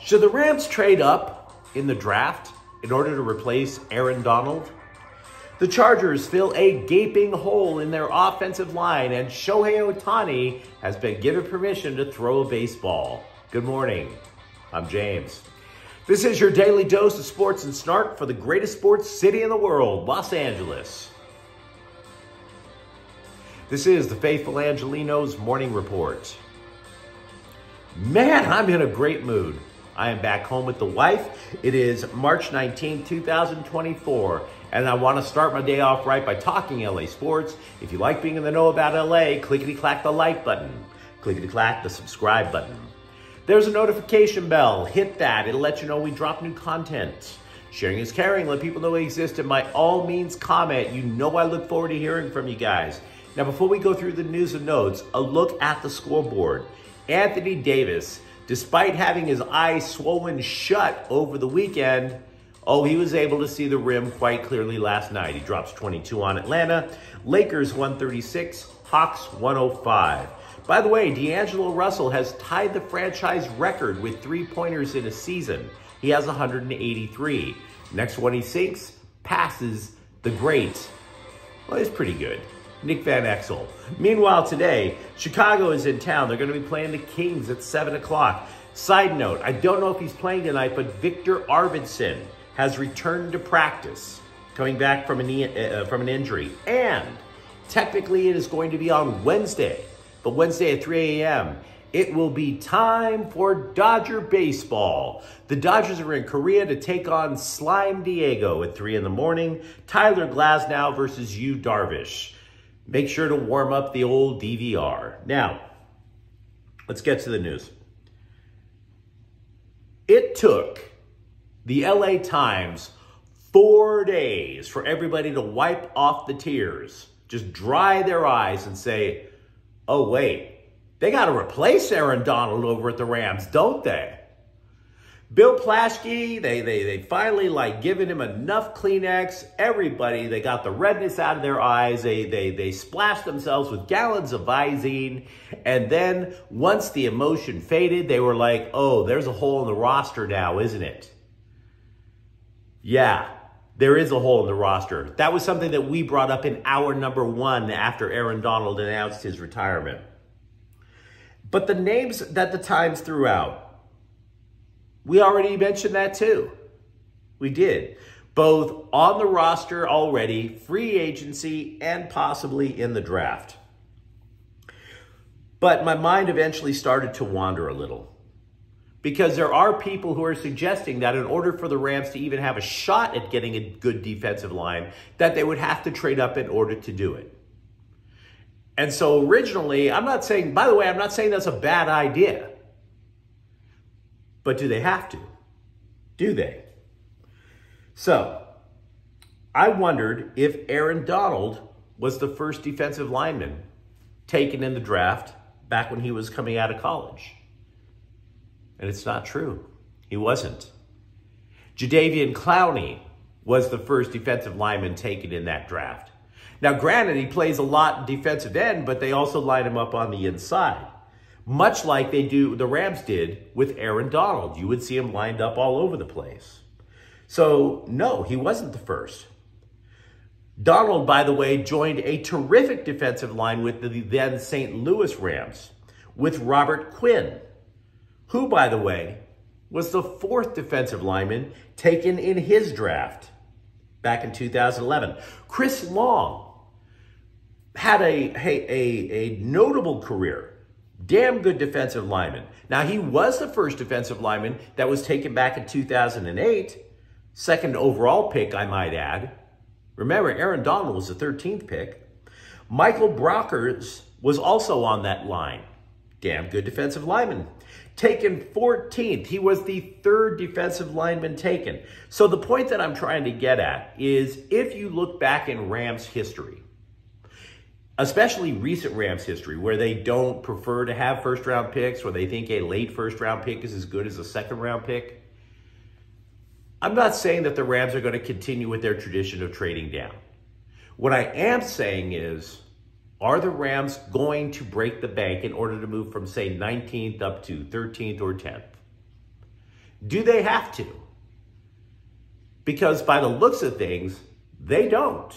Should the Rams trade up in the draft in order to replace Aaron Donald? The Chargers fill a gaping hole in their offensive line, and Shohei Ohtani has been given permission to throw a baseball. Good morning. I'm James. This is your daily dose of sports and snark for the greatest sports city in the world, Los Angeles. This is the faithful Angelenos Morning Report. Man, I'm in a great mood. I am back home with the wife. It is March 19, 2024, and I want to start my day off right by talking LA sports. If you like being in the know about LA, clickety-clack the like button. Clickety-clack the subscribe button. There's a notification bell. Hit that. It'll let you know we drop new content. Sharing is caring. Let people know we exist, and by all means, comment. You know I look forward to hearing from you guys. Now, before we go through the news and notes, a look at the scoreboard. Anthony Davis, despite having his eyes swollen shut over the weekend, he was able to see the rim quite clearly last night. He drops 22 on Atlanta. Lakers 136, Hawks 105. By the way, D'Angelo Russell has tied the franchise record with three-pointers in a season. He has 183. Next one he sinks, passes the great. Well, he's pretty good. Nick Van Exel. Meanwhile, today, Chicago is in town. They're going to be playing the Kings at 7 o'clock. Side note, I don't know if he's playing tonight, but Victor Arvidsson has returned to practice, coming back from an injury. And technically, it is going to be on Wednesday, but Wednesday at 3 a.m., it will be time for Dodger baseball. The Dodgers are in Korea to take on Slime Diego at 3 in the morning. Tyler Glasnow versus Yu Darvish. Make sure to warm up the old DVR. Now, let's get to the news. It took the LA Times 4 days for everybody to wipe off the tears, just dry their eyes and say, oh, wait, they got to replace Aaron Donald over at the Rams, don't they? Bill Plaschke, they finally given him enough Kleenex. Everybody, they got the redness out of their eyes. They splashed themselves with gallons of Visine. And then once the emotion faded, they were like, oh, there's a hole in the roster now, isn't it? Yeah, there is a hole in the roster. That was something that we brought up in hour number 1 after Aaron Donald announced his retirement. But the names that the Times threw out, we already mentioned that too. We did. Both on the roster already, free agency, and possibly in the draft. But my mind eventually started to wander a little, because there are people who are suggesting that in order for the Rams to even have a shot at getting a good defensive line, that they would have to trade up in order to do it. And so originally, I'm not saying that's a bad idea. But do they have to? Do they? So, I wondered if Aaron Donald was the first defensive lineman taken in the draft back when he was coming out of college. And it's not true. He wasn't. Jadeveon Clowney was the first defensive lineman taken in that draft. Now, granted, he plays a lot in defensive end, but they also line him up on the inside. Much like the Rams did with Aaron Donald. You would see him lined up all over the place. So, no, he wasn't the first. Donald, by the way, joined a terrific defensive line with the then St. Louis Rams, with Robert Quinn, who, by the way, was the 4th defensive lineman taken in his draft back in 2011. Chris Long had a notable career. Damn good defensive lineman. Now, he was the first defensive lineman that was taken back in 2008. Second overall pick, I might add. Remember, Aaron Donald was the 13th pick. Michael Brockers was also on that line. Damn good defensive lineman. Taken 14th. He was the 3rd defensive lineman taken. So the point that I'm trying to get at is if you look back in Rams history, especially recent Rams history, where they don't prefer to have first-round picks, where they think a late first-round pick is as good as a second-round pick, I'm not saying that the Rams are going to continue with their tradition of trading down. What I am saying is, are the Rams going to break the bank in order to move from, say, 19th up to 13th or 10th? Do they have to? Because by the looks of things, they don't.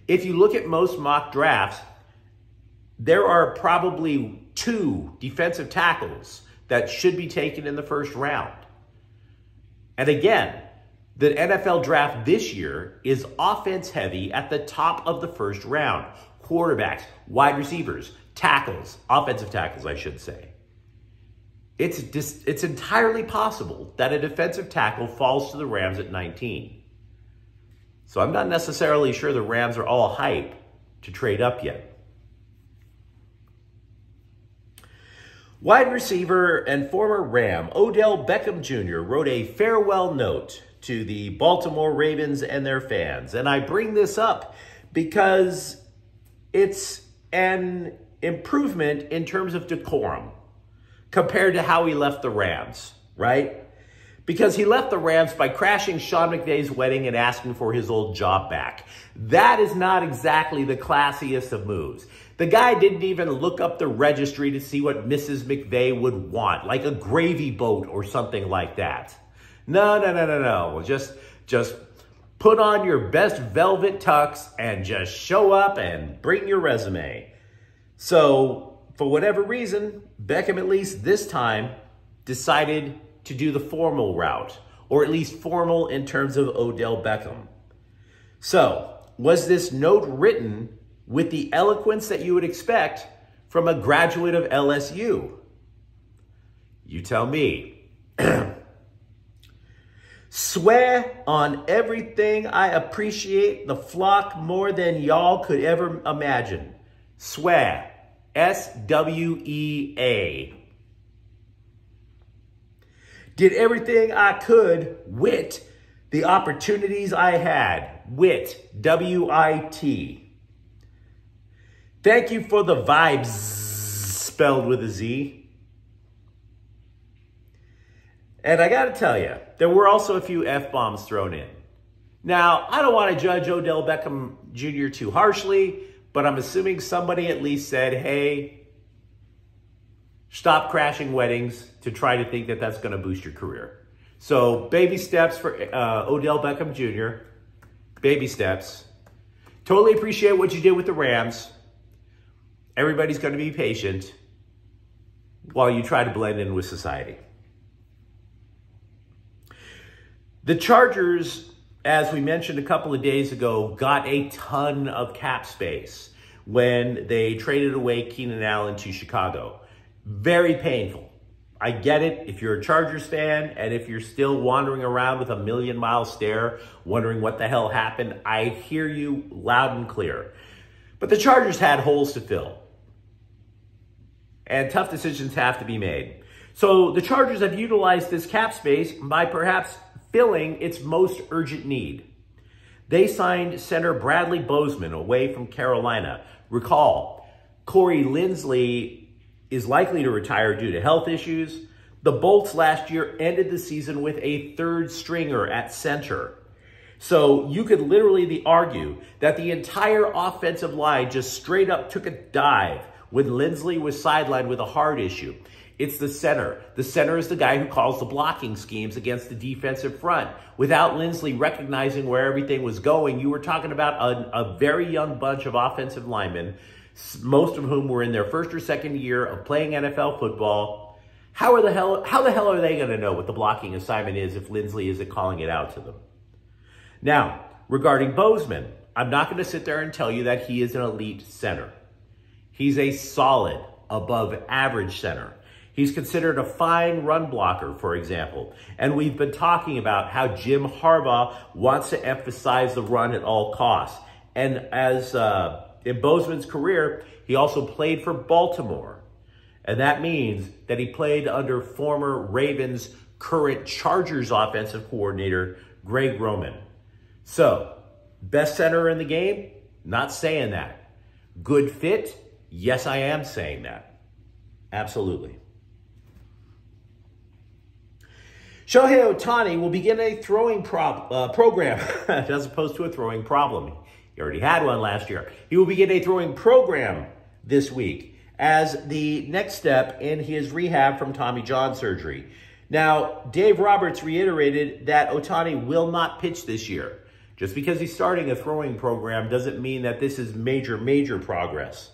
If you look at most mock drafts, there are probably 2 defensive tackles that should be taken in the first round. And again, the NFL draft this year is offense heavy at the top of the first round. Quarterbacks, wide receivers, tackles, offensive tackles, I should say. It's entirely possible that a defensive tackle falls to the Rams at 19. So I'm not necessarily sure the Rams are all hype to trade up yet. Wide receiver and former Ram Odell Beckham Jr. wrote a farewell note to the Baltimore Ravens and their fans. And I bring this up because it's an improvement in terms of decorum compared to how he left the Rams, right? Because he left the Rams by crashing Sean McVay's wedding and asking for his old job back. That is not exactly the classiest of moves. The guy didn't even look up the registry to see what Mrs. McVay would want, like a gravy boat or something like that. No. Just put on your best velvet tux and just show up and bring your resume. So, for whatever reason, Beckham, at least this time, decided to do the formal route, or at least formal in terms of Odell Beckham. So, was this note written with the eloquence that you would expect from a graduate of LSU? You tell me. Swear on everything I appreciate the flock more than y'all could ever imagine. Swear. S-W-E-A. Did everything I could wit the opportunities I had. Wit. W-I-T. Thank you for the vibes, spelled with a Z. And I got to tell you, there were also a few F-bombs thrown in. Now, I don't want to judge Odell Beckham Jr. too harshly, but I'm assuming somebody at least said, hey, stop crashing weddings to try to think that that's going to boost your career. So, baby steps for Odell Beckham Jr. Baby steps. Totally appreciate what you did with the Rams. Everybody's going to be patient while you try to blend in with society. The Chargers, as we mentioned a couple of days ago, got a ton of cap space when they traded away Keenan Allen to Chicago. Very painful. I get it if you're a Chargers fan and if you're still wandering around with a million-mile stare, wondering what the hell happened, I hear you loud and clear. But the Chargers had holes to fill. And tough decisions have to be made. So the Chargers have utilized this cap space by perhaps filling its most urgent need. They signed center Bradley Bozeman away from Carolina. Recall, Corey Linsley is likely to retire due to health issues. The Bolts last year ended the season with a third stringer at center. So you could literally argue that the entire offensive line just straight up took a dive when Linsley was sidelined with a heart issue. It's the center. The center is the guy who calls the blocking schemes against the defensive front. Without Linsley recognizing where everything was going, you were talking about a very young bunch of offensive linemen, most of whom were in their first or second year of playing NFL football. How the hell are they going to know what the blocking assignment is if Linsley isn't calling it out to them? Now, regarding Bozeman, I'm not going to sit there and tell you that he is an elite center. He's a solid, above average center. He's considered a fine run blocker, for example. And we've been talking about how Jim Harbaugh wants to emphasize the run at all costs. And as in Bozeman's career, he also played for Baltimore. And that means that he played under former Ravens, current Chargers offensive coordinator, Greg Roman. So, best center in the game? Not saying that. Good fit? Yes, I am saying that. Absolutely. Shohei Ohtani will begin a throwing program as opposed to a throwing problem. He already had one last year. He will begin a throwing program this week as the next step in his rehab from Tommy John surgery. Now, Dave Roberts reiterated that Ohtani will not pitch this year. Just because he's starting a throwing program doesn't mean that this is major progress.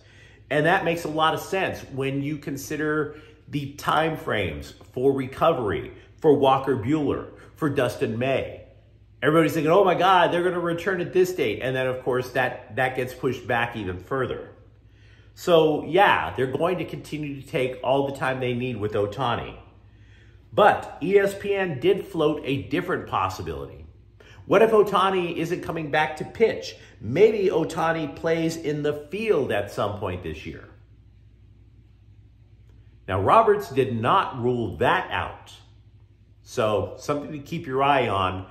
And that makes a lot of sense when you consider the time frames for recovery for Walker Buehler, for Dustin May. Everybody's thinking, oh my God, they're going to return at this date. And then, of course, that gets pushed back even further. So, yeah, they're going to continue to take all the time they need with Ohtani. But ESPN did float a different possibility. What if Ohtani isn't coming back to pitch? Maybe Ohtani plays in the field at some point this year. Now, Roberts did not rule that out. So, something to keep your eye on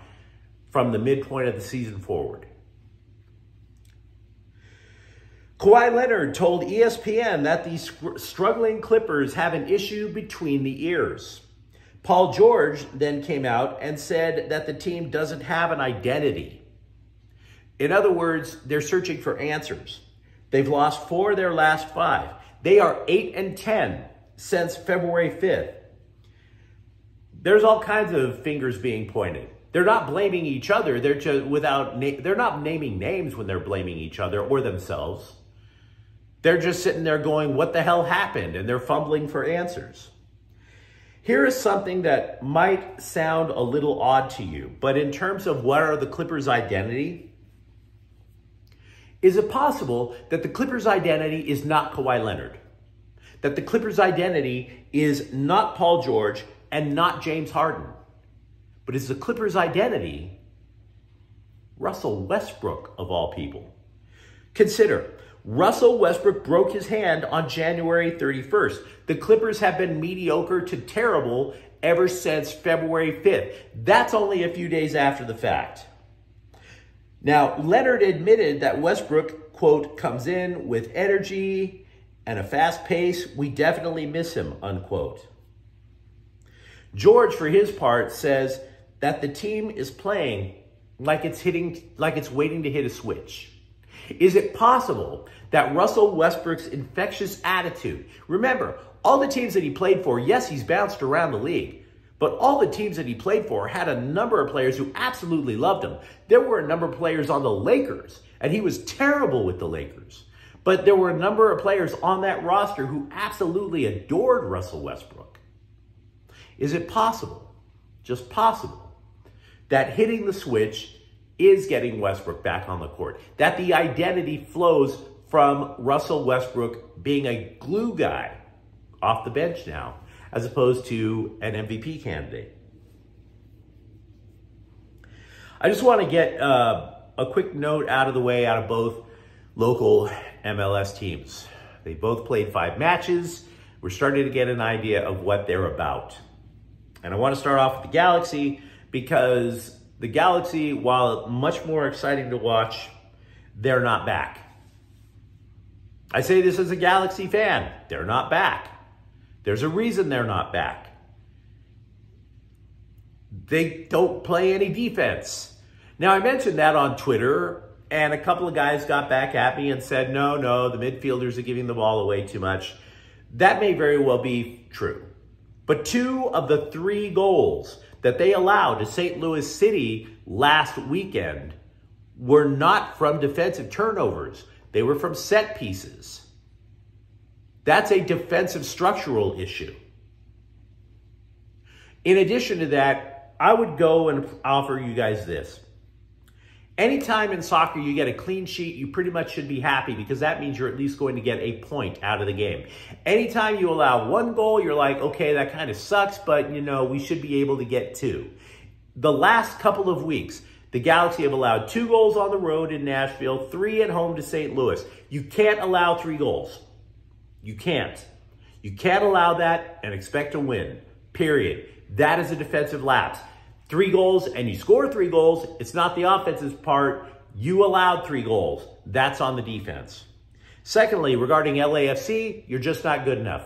from the midpoint of the season forward. Kawhi Leonard told ESPN that the struggling Clippers have an issue between the ears. Paul George then came out and said that the team doesn't have an identity. In other words, they're searching for answers. They've lost 4 of their last 5. They are 8-10 since February 5th. There's all kinds of fingers being pointed. They're not blaming each other. They're not naming names when they're blaming each other or themselves. They're just sitting there going, what the hell happened? And they're fumbling for answers. Here is something that might sound a little odd to you, but in terms of what are the Clippers' identity, is it possible that the Clippers' identity is not Kawhi Leonard? That the Clippers' identity is not Paul George and not James Harden? But is the Clippers' identity Russell Westbrook, of all people? Consider, Russell Westbrook broke his hand on January 31st. The Clippers have been mediocre to terrible ever since February 5th. That's only a few days after the fact. Now, Leonard admitted that Westbrook, quote, comes in with energy and a fast pace. We definitely miss him, unquote. George, for his part, says that the team is playing like it's waiting to hit a switch. Is it possible that Russell Westbrook's infectious attitude, remember, all the teams that he played for, yes, he's bounced around the league, but all the teams that he played for had a number of players who absolutely loved him. There were a number of players on the Lakers, and he was terrible with the Lakers. But there were a number of players on that roster who absolutely adored Russell Westbrook. Is it possible, just possible, that hitting the switch is getting Westbrook back on the court? That the identity flows from Russell Westbrook being a glue guy off the bench now, as opposed to an MVP candidate? I just want to get a quick note out of the way out of both local MLS teams. They both played 5 matches. We're starting to get an idea of what they're about. And I want to start off with the Galaxy because the Galaxy, while much more exciting to watch, they're not back. I say this as a Galaxy fan. They're not back. There's a reason they're not back. They don't play any defense. Now, I mentioned that on Twitter, and a couple of guys got back at me and said, no, the midfielders are giving the ball away too much. That may very well be true. But 2 of the 3 goals that they allowed to St. Louis City last weekend were not from defensive turnovers. They were from set pieces. That's a defensive structural issue. In addition to that, I would go and offer you guys this. Anytime in soccer you get a clean sheet, you pretty much should be happy because that means you're at least going to get a point out of the game. Anytime you allow 1 goal, you're like, okay, that kind of sucks, but we should be able to get 2. The last couple of weeks, the Galaxy have allowed 2 goals on the road in Nashville, 3 at home to St. Louis. You can't allow 3 goals. You can't. You can't allow that and expect to win, period. That is a defensive lapse. 3 goals and you score 3 goals, it's not the offense's part. You allowed 3 goals. That's on the defense. Secondly, regarding LAFC, you're just not good enough.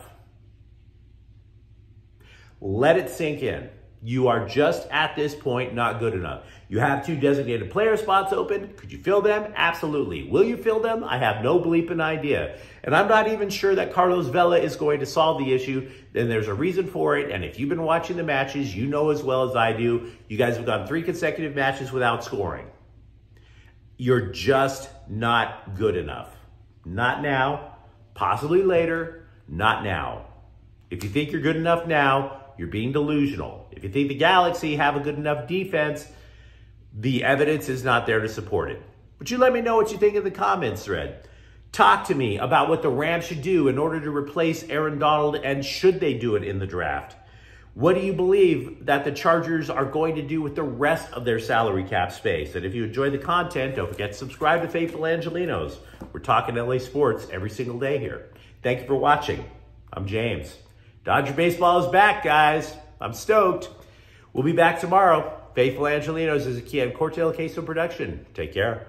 Let it sink in. You are just at this point not good enough. You have 2 designated player spots open. Could you fill them? Absolutely. Will you fill them? I have no bleeping idea. And I'm not even sure that Carlos Vela is going to solve the issue. Then there's a reason for it. And if you've been watching the matches, you know as well as I do, you guys have gone 3 consecutive matches without scoring. You're just not good enough. Not now, possibly later, not now. If you think you're good enough now, you're being delusional. If you think the Galaxy have a good enough defense, the evidence is not there to support it. But you let me know what you think in the comments thread. Talk to me about what the Rams should do in order to replace Aaron Donald, and should they do it in the draft? What do you believe that the Chargers are going to do with the rest of their salary cap space? And if you enjoy the content, don't forget to subscribe to Faithful Angelenos. We're talking LA sports every single day here. Thank you for watching. I'm James. Dodger Baseball is back, guys. I'm stoked. We'll be back tomorrow. Faithful Angelenos is a Kian Cortez Queso production. Take care.